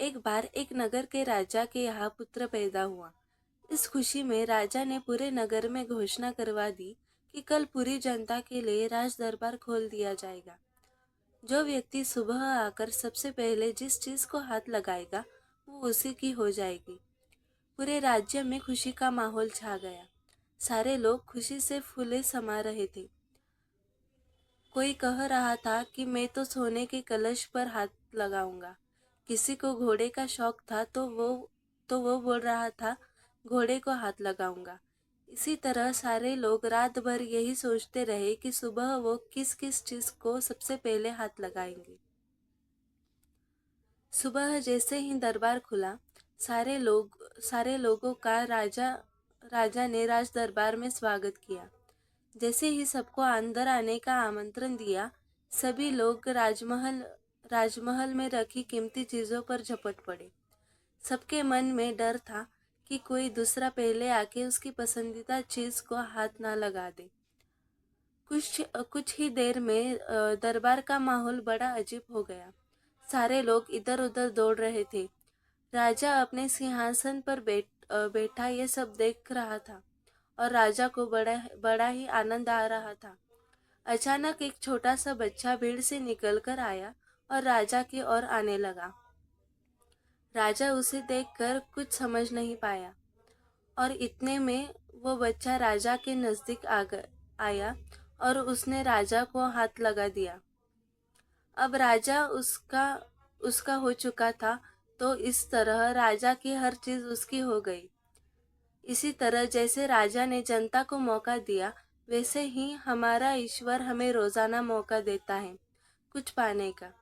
एक बार एक नगर के राजा के यहाँ पुत्र पैदा हुआ। इस खुशी में राजा ने पूरे नगर में घोषणा करवा दी कि कल पूरी जनता के लिए राज दरबार खोल दिया जाएगा। जो व्यक्ति सुबह आकर सबसे पहले जिस चीज को हाथ लगाएगा वो उसी की हो जाएगी। पूरे राज्य में खुशी का माहौल छा गया। सारे लोग खुशी से फूले समा रहे थे। कोई कह रहा था कि मैं तो सोने के कलश पर हाथ लगाऊंगा। किसी को घोड़े का शौक था तो वो बोल रहा था घोड़े को हाथ लगाऊंगा। इसी तरह सारे लोग रात भर यही सोचते रहे कि सुबह वो किस किस चीज को सबसे पहले हाथ लगाएंगे। सुबह जैसे ही दरबार खुला, सारे लोगों का राजा ने राज दरबार में स्वागत किया। जैसे ही सबको अंदर आने का आमंत्रण दिया, सभी लोग राजमहल में रखी कीमती चीजों पर झपट पड़े। सबके मन में डर था कि कोई दूसरा पहले आके उसकी पसंदीदा चीज को हाथ ना लगा दे। कुछ ही देर में दरबार का माहौल बड़ा अजीब हो गया। सारे लोग इधर उधर दौड़ रहे थे। राजा अपने सिंहासन पर बैठा ये सब देख रहा था और राजा को बड़ा बड़ा ही आनंद आ रहा था। अचानक एक छोटा सा बच्चा भीड़ से निकलकर आया और राजा की ओर आने लगा। राजा उसे देखकर कुछ समझ नहीं पाया और इतने में वो बच्चा राजा के नजदीक आया और उसने राजा को हाथ लगा दिया। अब राजा उसका उसका हो चुका था, तो इस तरह राजा की हर चीज उसकी हो गई। इसी तरह जैसे राजा ने जनता को मौका दिया, वैसे ही हमारा ईश्वर हमें रोजाना मौका देता है कुछ पाने का।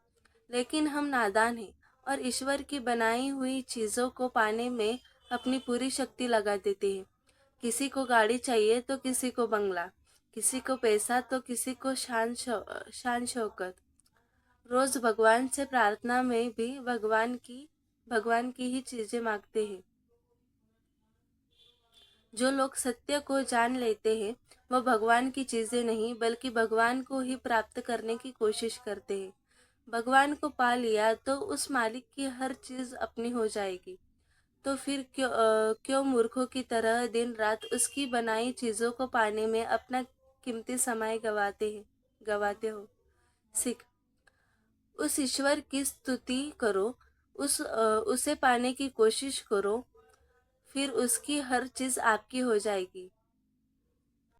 लेकिन हम नादान हैं और ईश्वर की बनाई हुई चीजों को पाने में अपनी पूरी शक्ति लगा देते हैं। किसी को गाड़ी चाहिए तो किसी को बंगला, किसी को पैसा तो किसी को शान शौकत। रोज भगवान से प्रार्थना में भी भगवान की ही चीजें मांगते हैं। जो लोग सत्य को जान लेते हैं वो भगवान की चीजें नहीं बल्कि भगवान को ही प्राप्त करने की कोशिश करते हैं। भगवान को पा लिया तो उस मालिक की हर चीज अपनी हो जाएगी। तो फिर क्यों मूर्खों की तरह दिन रात उसकी बनाई चीजों को पाने में अपना कीमती समय गवाते हो। सीख, उस ईश्वर की स्तुति करो, उसे पाने की कोशिश करो, फिर उसकी हर चीज आपकी हो जाएगी।